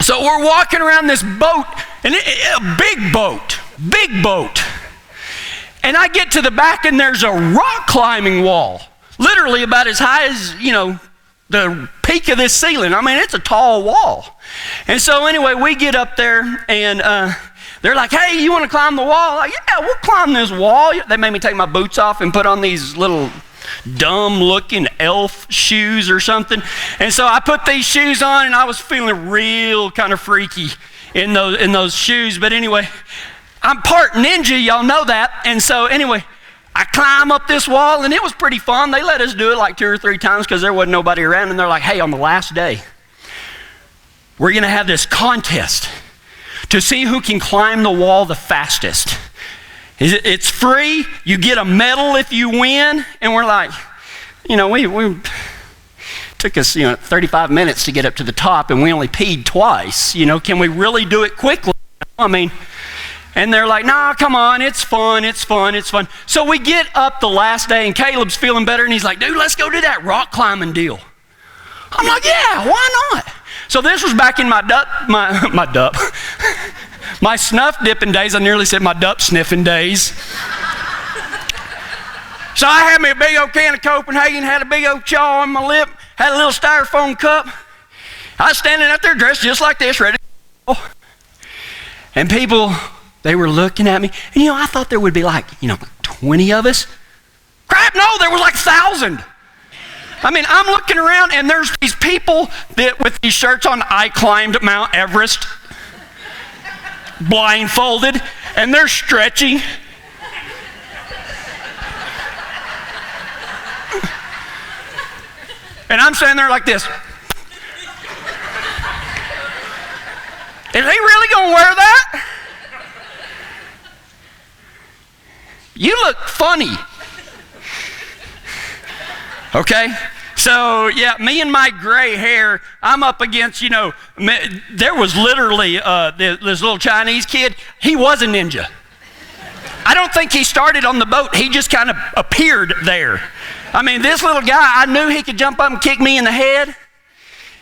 So we're walking around this boat, and a big boat. And I get to the back, and there's a rock climbing wall, literally about as high as, the peak of this ceiling. I mean, it's a tall wall. And so anyway, we get up there, and they're like, hey, you want to climb the wall? I'm like, yeah, we'll climb this wall. They made me take my boots off and put on these little dumb-looking elf shoes or something. And so I put these shoes on, and I was feeling real kind of freaky in those shoes. But anyway, I'm part ninja, y'all know that. And so anyway, I climb up this wall, and it was pretty fun. They let us do it like 2 or 3 times because there wasn't nobody around. And they're like, hey, on the last day, we're going to have this contest to see who can climb the wall the fastest. It's free. You get a medal if you win. And we're like, we took us 35 minutes to get up to the top, and we only peed twice. Can we really do it quickly? I mean, and they're like, nah, come on, it's fun. So we get up the last day, and Caleb's feeling better, and he's like, dude, let's go do that rock climbing deal. I'm like, yeah, why not? So this was back in my my snuff dipping days. I nearly said my dup sniffing days. So I had me a big old can of Copenhagen, had a big old chaw on my lip, had a little styrofoam cup. I was standing up there dressed just like this, ready to go. And people, they were looking at me. And I thought there would be like, 20 of us. Crap, no, there was like 1,000. I mean, I'm looking around, and there's these people that with these shirts on, I climbed Mount Everest, blindfolded, and they're stretching. And I'm standing there like this. Is he really going to wear that? You look funny. Okay? So, yeah, me and my gray hair, I'm up against, there was literally this little Chinese kid. He was a ninja. I don't think he started on the boat. He just kind of appeared there. I mean, this little guy, I knew he could jump up and kick me in the head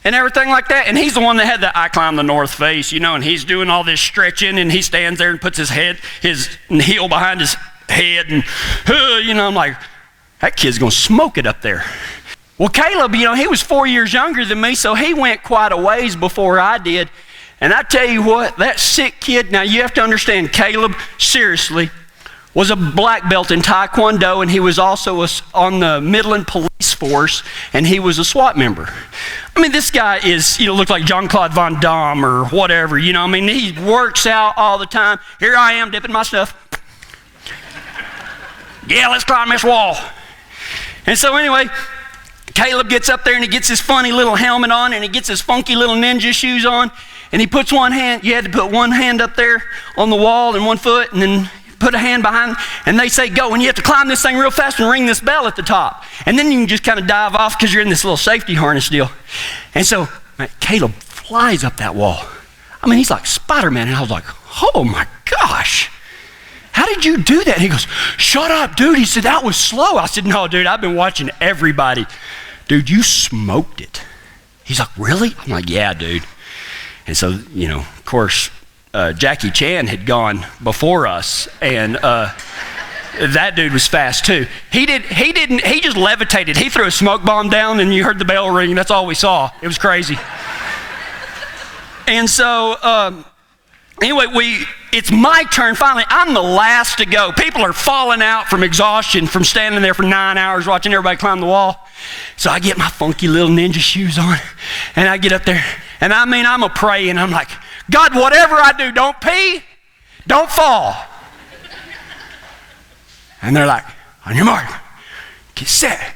and everything like that. And he's the one that had the I climb the North Face, and he's doing all this stretching, and he stands there and puts his heel behind his head. And, I'm like, that kid's going to smoke it up there. Well, Caleb, he was 4 years younger than me, so he went quite a ways before I did. And I tell you what, that sick kid, now you have to understand, Caleb, seriously, was a black belt in Taekwondo, and he was also on the Midland Police Force, and he was a SWAT member. I mean, this guy is, looked like Jean-Claude Van Damme or whatever, I mean, he works out all the time. Here I am dipping my stuff. Yeah, let's climb this wall. And so anyway, Caleb gets up there, and he gets his funny little helmet on, and he gets his funky little ninja shoes on, and he puts one hand, you had to put one hand up there on the wall and one foot, and then put a hand behind, and they say go, and you have to climb this thing real fast and ring this bell at the top. And then you can just kind of dive off because you're in this little safety harness deal. And so Caleb flies up that wall. I mean, he's like Spider-Man, and I was like, oh my gosh. How did you do that? And he goes, shut up, dude. He said, that was slow. I said, no, dude, I've been watching everybody. Dude, you smoked it. He's like, really? I'm like, yeah, dude. And so, of course, Jackie Chan had gone before us, and that dude was fast too. He just levitated. He threw a smoke bomb down, and you heard the bell ring. That's all we saw. It was crazy. And so, anyway, it's my turn finally. I'm the last to go. People are falling out from exhaustion from standing there for 9 hours watching everybody climb the wall. So I get my funky little ninja shoes on, and I get up there, and I mean, I'm a praying. I'm like, God, whatever I do, don't pee, don't fall. And they're like, on your mark, get set,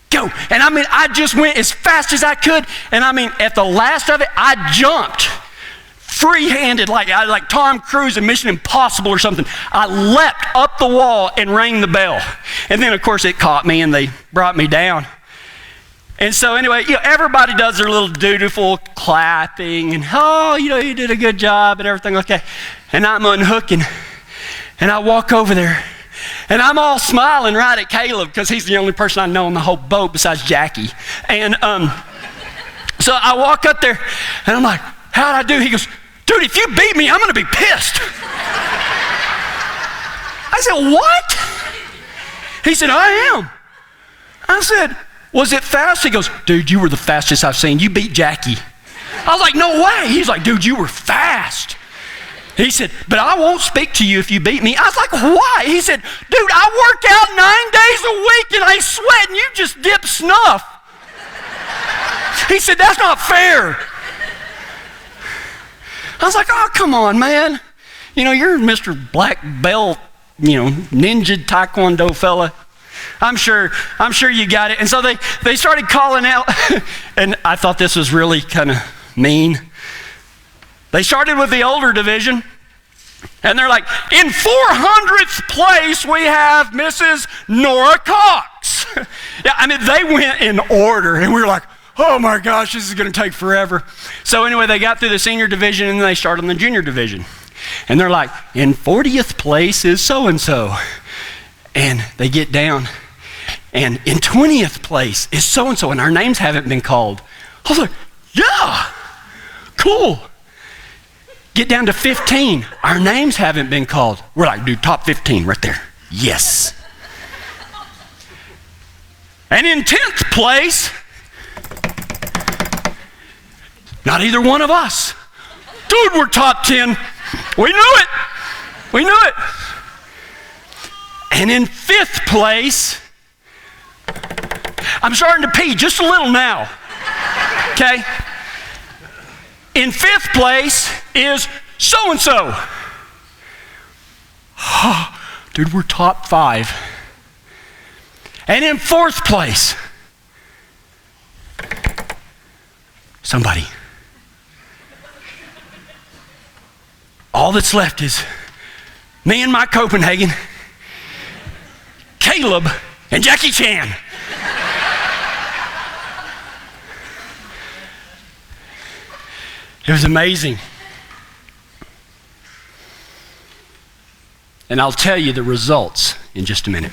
go. And I mean, I just went as fast as I could, and I mean, at the last of it, I jumped free-handed like Tom Cruise in Mission Impossible or something. I leapt up the wall and rang the bell. And then, of course, it caught me, and they brought me down. And so anyway, everybody does their little dutiful clapping and, oh, you did a good job and everything like that. And I'm unhooking, and I walk over there, and I'm all smiling right at Caleb because he's the only person I know on the whole boat besides Jackie. And so I walk up there, and I'm like, how'd I do? He goes, dude, if you beat me, I'm going to be pissed. I said, what? He said, I am. I said, was it fast? He goes, dude, you were the fastest I've seen. You beat Jackie. I was like, no way. He's like, dude, you were fast. He said, but I won't speak to you if you beat me. I was like, why? He said, dude, I work out 9 days a week and I sweat and you just dip snuff. He said, that's not fair. I was like, oh, come on, man. You know, you're Mr. Black Belt, ninja taekwondo fella. I'm sure you got it. And so they started calling out, and I thought this was really kind of mean. They started with the older division, and they're like, in 400th place, we have Mrs. Nora Cox. Yeah, I mean, they went in order, and we were like, oh my gosh, this is going to take forever. So anyway, they got through the senior division, and then they started in the junior division. And they're like, in 40th place is so-and-so. And they get down, and in 20th place is so-and-so, and our names haven't been called. I was like, yeah, cool. Get down to 15. Our names haven't been called. We're like, dude, top 15 right there. Yes. And in 10th place, not either one of us. Dude, we're top 10. We knew it. We knew it. And in 5th place, I'm starting to pee just a little now. Okay? In 5th place is so-and-so. Dude, we're top 5. And in 4th place, somebody. All that's left is me and Mike Copenhagen, Caleb, and Jackie Chan. It was amazing. And I'll tell you the results in just a minute.